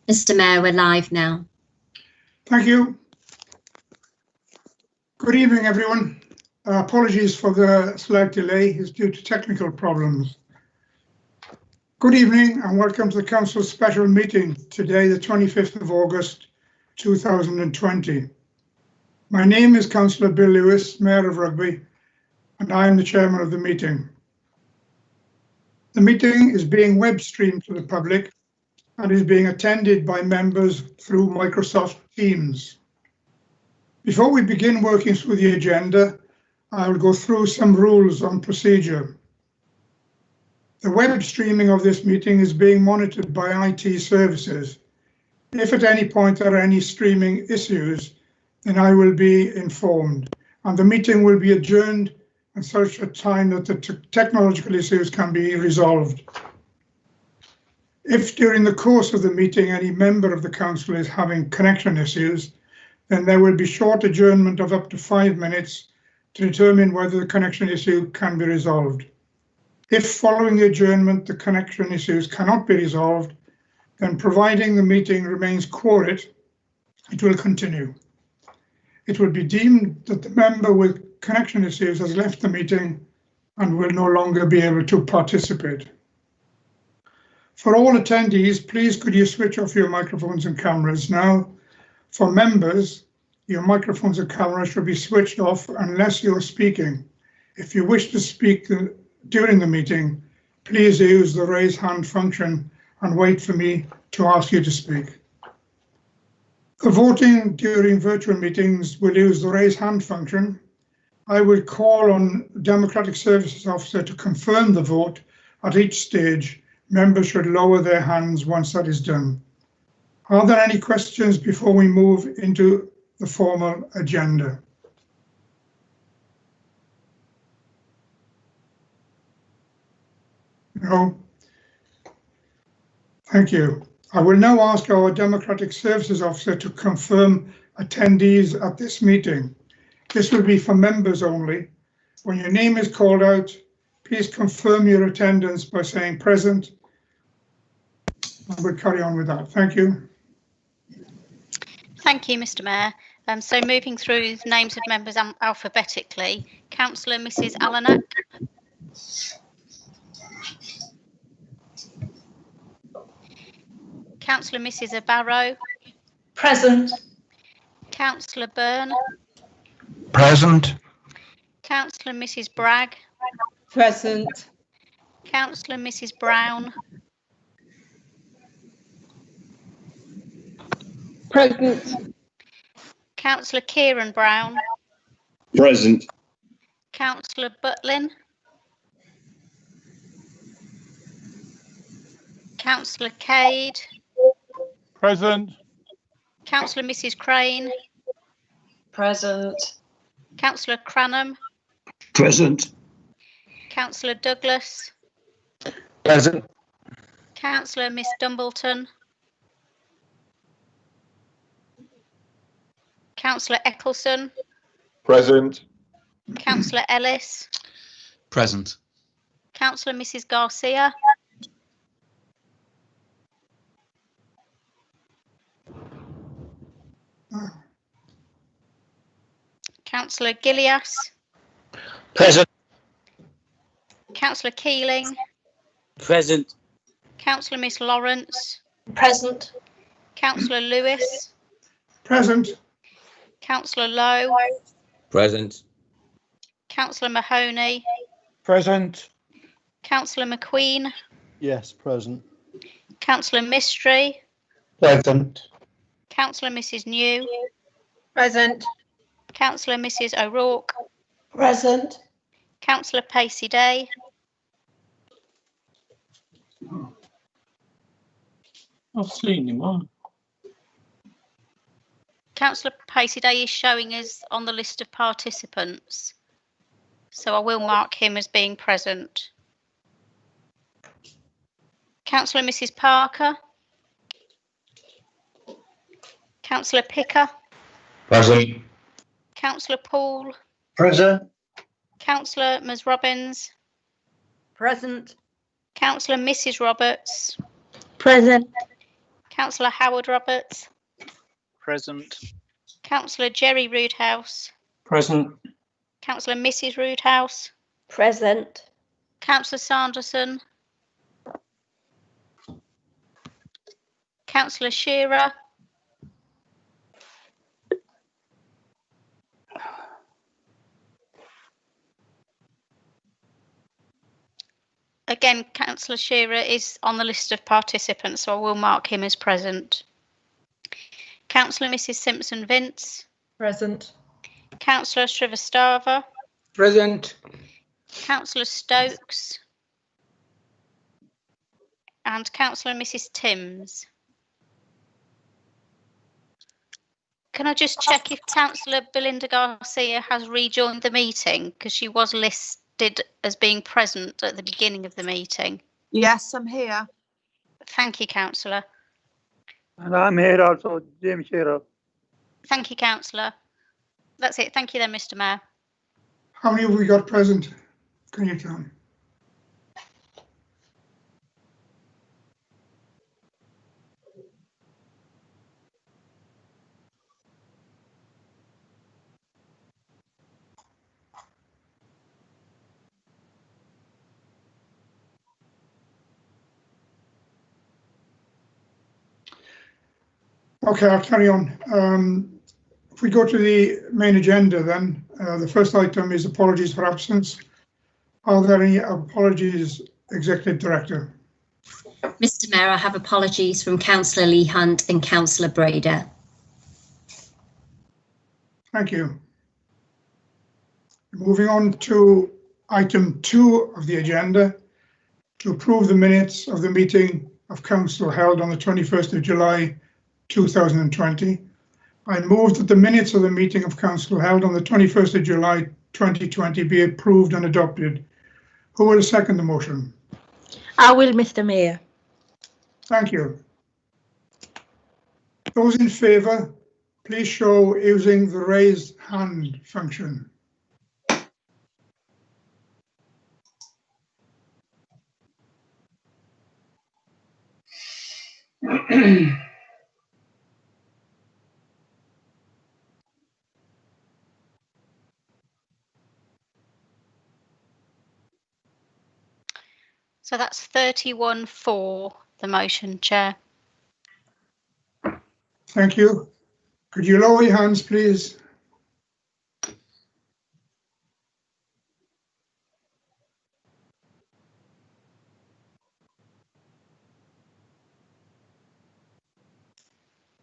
Mr. Mayor, we're live now. Thank you. Good evening, everyone. Apologies for the slight delay. It's due to technical problems. Good evening and welcome to the Council's special meeting today, the 25th of August 2020. My name is Councillor Bill Lewis, Mayor of Rugby, and I am the chairman of the meeting. The meeting is being web streamed to the public and is being attended by members through Microsoft Teams. Before we begin working through the agenda, I will go through some rules on procedure. The web streaming of this meeting is being monitored by IT services. If at any point there are any streaming issues, then I will be informed, and the meeting will be adjourned at such a time that the technological issues can be resolved. If during the course of the meeting any member of the council is having connection issues, then there will be short adjournment of up to 5 minutes to determine whether the connection issue can be resolved. If following the adjournment the connection issues cannot be resolved, then providing the meeting remains quorate, it will continue. It will be deemed that the member with connection issues has left the meeting and will no longer be able to participate. For all attendees, please could you switch off your microphones and cameras now. For members, your microphones and cameras should be switched off unless you're speaking. If you wish to speak during the meeting, please use the raise hand function and wait for me to ask you to speak. The voting during virtual meetings will use the raise hand function. I will call on Democratic Services Officer to confirm the vote at each stage. Members should lower their hands once that is done. Are there any questions before we move into the formal agenda? No? Thank you. I will now ask our Democratic Services Officer to confirm attendees at this meeting. This will be for members only. When your name is called out, please confirm your attendance by saying present. And we'll carry on with that. Thank you. Thank you, Mr. Mayor. So moving through the names of members alphabetically, Councillor Mrs. Alanak. Councillor Mrs. Barrow. Present. Councillor Byrne. Present. Councillor Mrs. Bragg. Present. Councillor Mrs. Brown. Present. Councillor Kieran Brown. Present. Councillor Butlin. Councillor Cade. Present. Councillor Mrs. Crane. Present. Councillor Cranham. Present. Councillor Douglas. Present. Councillor Miss Dumbleton. Councillor Eccleston. Present. Councillor Ellis. Present. Councillor Mrs. Garcia. Councillor Gillias. Present. Councillor Keeling. Present. Councillor Miss Lawrence. Present. Councillor Lewis. Present. Councillor Lowe. Present. Councillor Mahoney. Present. Councillor McQueen. Yes, present. Councillor Mistry. Present. Councillor Mrs. New. Present. Councillor Mrs. O'Rourke. Present. Councillor Pacey Day. I've seen him on. Councillor Pacey Day is showing us on the list of participants, so I will mark him as being present. Councillor Mrs. Parker. Councillor Picker. Present. Councillor Poole. Present. Councillor Ms. Robbins. Present. Councillor Mrs. Roberts. Present. Councillor Howard Roberts. Present. Councillor Jerry Roodhouse. Present. Councillor Mrs Roodhouse. Present. Councillor Sanderson. Councillor Shearer. Again, Councillor Shearer is on the list of participants, so I will mark him as present. Councillor Mrs Simpson Vince. Present. Councillor Srivastava. Present. Councillor Stokes. And Councillor Mrs Timms. Can I just check if Councillor Belinda Garcia has rejoined the meeting, because she was listed as being present at the beginning of the meeting? Yes, I'm here. Thank you, Councillor. And I'm here also, James Shearer. Thank you, Councillor. That's it. Thank you then, Mr Mayor. How many have we got present? Can you tell me? Okay, I'll carry on. If we go to the main agenda then, the first item is apologies for absence. Are there any apologies, Executive Director? Mr Mayor, I have apologies from Councillor Lee Hunt and Councillor Brader. Thank you. Moving on to item 2 of the agenda, to approve the minutes of the meeting of Council held on the 21st of July 2020. I move that the minutes of the meeting of Council held on the 21st of July 2020 be approved and adopted. Who will second the motion? I will, Mr Mayor. Thank you. Those in favour, please show using the raised hand function. So that's 31 for the motion, Chair. Thank you. Could you lower your hands, please?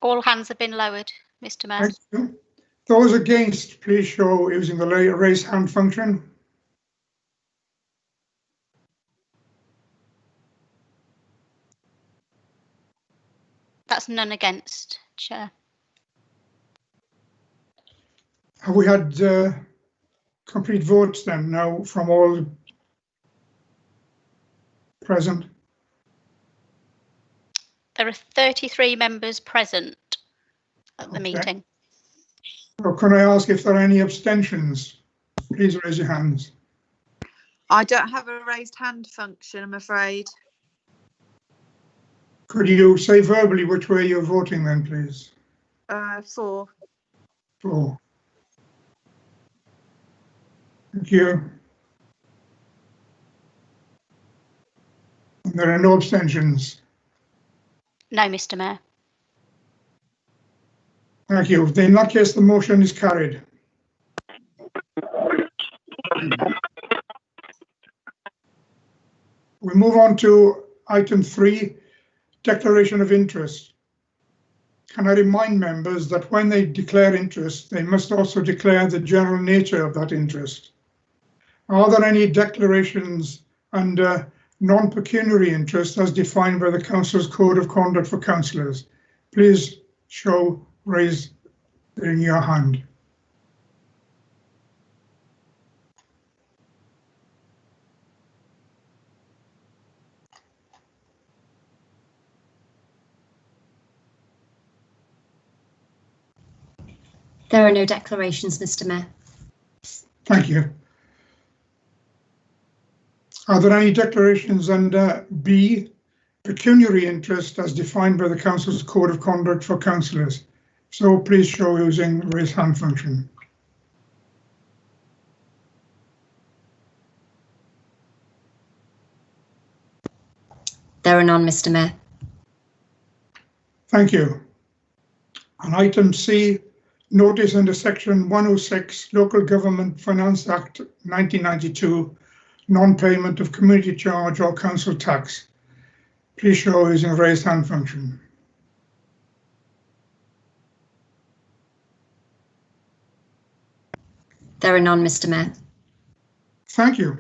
All hands have been lowered, Mr Mayor. Thank you. Those against, please show using the raised hand function. That's none against, Chair. Have we had complete votes then now from all present? There are 33 members present at the Okay. meeting. Or can I ask if there are any abstentions? Please raise your hands. I don't have a raised hand function, I'm afraid. Could you say verbally which way you're voting then, please? For. For. Thank you. And there are no abstentions. No, Mr Mayor. Thank you. In that case, the motion is carried. We move on to item 3, declaration of interest. Can I remind members that when they declare interest, they must also declare the general nature of that interest. Are there any declarations under non-pecuniary interest as defined by the Council's Code of Conduct for Councillors? Please raise in your hand. There are no declarations, Mr Mayor. Thank you. Are there any declarations under B, pecuniary interest as defined by the Council's Code of Conduct for Councillors. So please show using the raise hand function. There are none, Mr. Mayor. Thank you. On item C, notice under section 106 Local Government Finance Act 1992, non-payment of community charge or council tax. Please show using the raised hand function. There are none, Mr. Mayor. Thank you.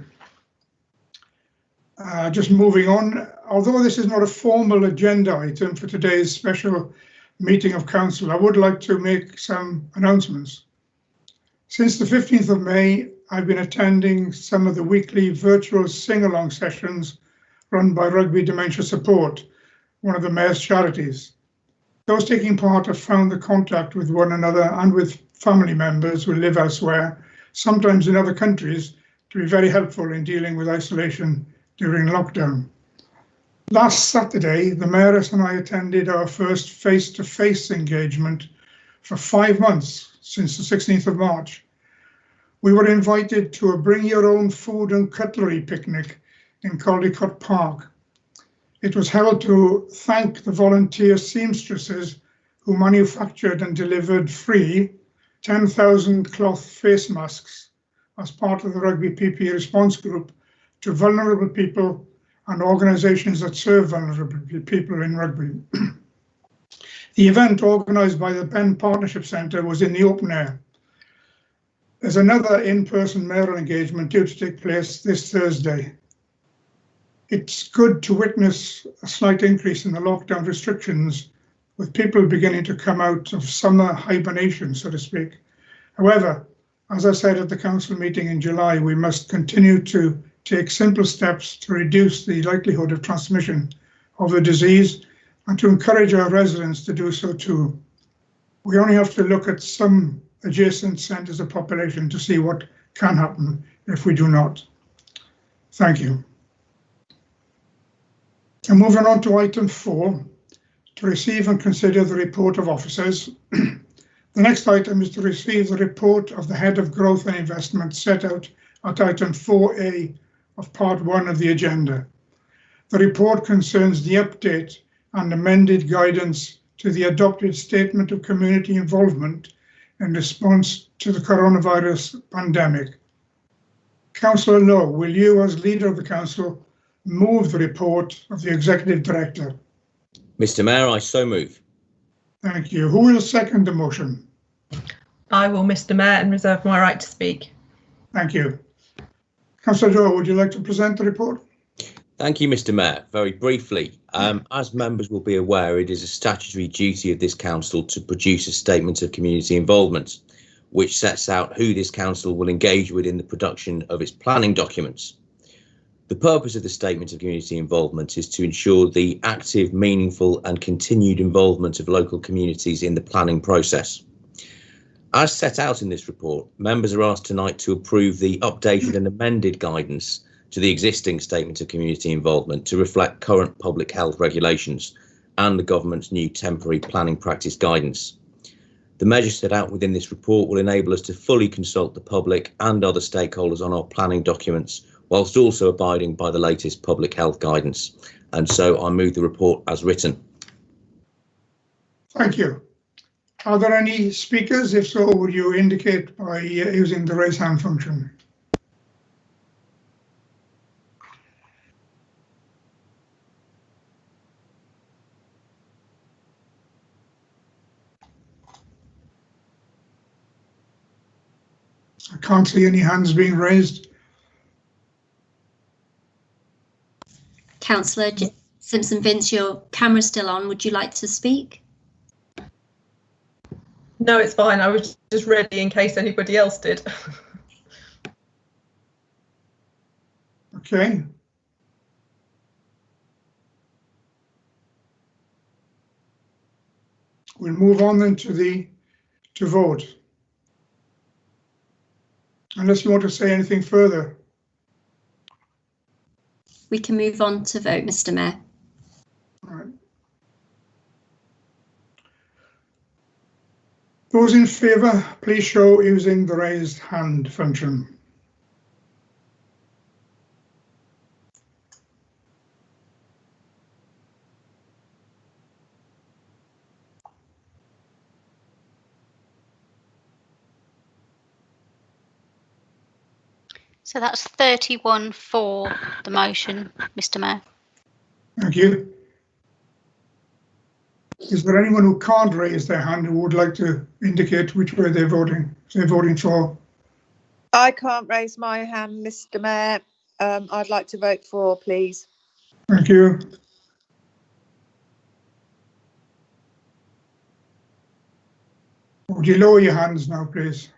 Just moving on, although this is not a formal agenda item for today's special meeting of council, I would like to make some announcements. Since the 15th of May, I've been attending some of the weekly virtual sing-along sessions run by Rugby Dementia Support, one of the Mayor's charities. Those taking part have found the contact with one another and with family members who live elsewhere, sometimes in other countries, to be very helpful in dealing with isolation during lockdown. Last Saturday, the Mayoress and I attended our first face-to-face engagement for 5 months since the 16th of March. We were invited to a bring your own food and cutlery picnic in Caldecott Park. It was held to thank the volunteer seamstresses who manufactured and delivered free 10,000 cloth face masks as part of the Rugby PPE response group to vulnerable people and organisations that serve vulnerable people in rugby. The event, organised by the Ben Partnership Centre, was in the open air. There's another in-person mayoral engagement due to take place this Thursday. It's good to witness a slight increase in the lockdown restrictions, with people beginning to come out of summer hibernation, so to speak. However, as I said at the council meeting in July, we must continue to take simple steps to reduce the likelihood of transmission of the disease and to encourage our residents to do so too. We only have to look at some adjacent centres of population to see what can happen if we do not. Thank you. And moving on to item 4, to receive and consider the report of officers. The next item is to receive the report of the Head of Growth and Investment set out at item 4A of part 1 of the agenda. The report concerns the update and amended guidance to the adopted Statement of Community Involvement in response to the coronavirus pandemic. Councillor Lowe, will you, as leader of the council, move the report of the Executive Director? Mr. Mayor, I so move. Thank you. Who will second the motion? I will, Mr. Mayor, and reserve my right to speak. Thank you. Councillor Doyle, would you like to present the report? Thank you, Mr. Mayor. Very briefly, as members will be aware, it is a statutory duty of this council to produce a statement of community involvement, which sets out who this council will engage with in the production of its planning documents. The purpose of the statement of community involvement is to ensure the active, meaningful and continued involvement of local communities in the planning process. As set out in this report, members are asked tonight to approve the updated and amended guidance to the existing statement of community involvement to reflect current public health regulations and the government's new temporary planning practice guidance. The measures set out within this report will enable us to fully consult the public and other stakeholders on our planning documents, whilst also abiding by the latest public health guidance. And so I move the report as written. Thank you. Are there any speakers? If so, would you indicate by using the raise hand function? I can't see any hands being raised. Councillor Simpson-Vince, your camera's still on. Would you like to speak? No, it's fine. I was just ready in case anybody else did. Okay. We'll move on then to vote. Unless you want to say anything further. We can move on to vote, Mr. Mayor. Those in favour, please show using the raised hand function. So that's 31 for the motion, Mr. Mayor. Thank you. Is there anyone who can't raise their hand who would like to indicate which way they're voting? So they're voting for. I can't raise my hand, Mr. Mayor. I'd like to vote for, please. Thank you. Would you lower your hands now, please?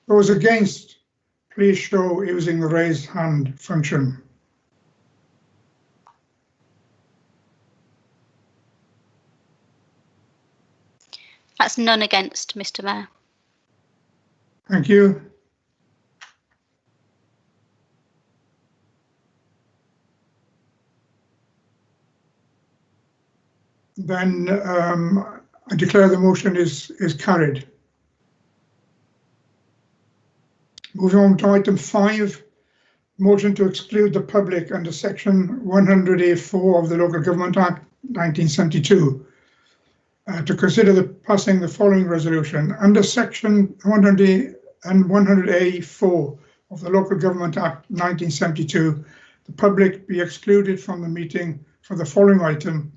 Those against, please show using the raised hand function. That's none against, Mr. Mayor. Thank you. Then I declare the motion is carried. Moving on to item 5, motion to exclude the public under section 100A4 of the Local Government Act 1972. To consider passing the following resolution. Under section 100A and 100A4 of the Local Government Act 1972, the public be excluded from the meeting for the following item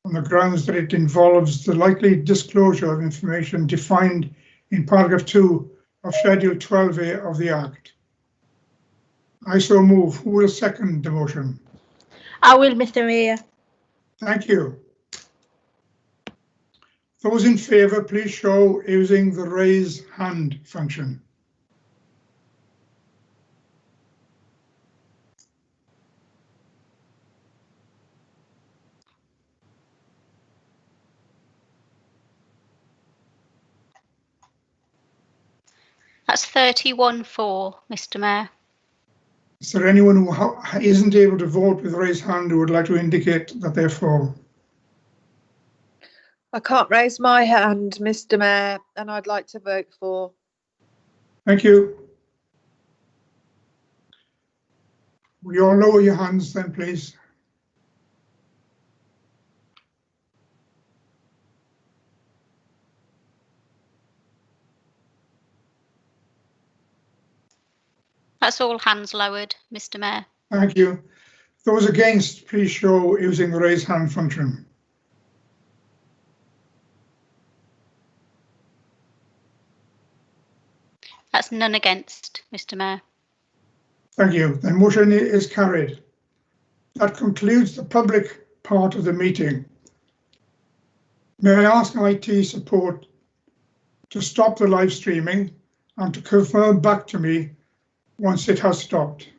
on the grounds that it involves the likely disclosure of information defined in paragraph 2 of Schedule 12A of the Act. I so move. Who will second the motion? I will, Mr. Mayor. Thank you. Those in favour, please show using the raise hand function. That's 31 for, Mr. Mayor. Is there anyone who isn't able to vote with raised hand who would like to indicate that they're for? I can't raise my hand, Mr. Mayor, and I'd like to vote for. Thank you. Will you all lower your hands then, please? That's all hands lowered, Mr. Mayor. Thank you. Those against, please show using the raise hand function. That's none against, Mr. Mayor. Thank you. The motion is carried. That concludes the public part of the meeting. May I ask IT support to stop the live streaming and to confirm back to me once it has stopped?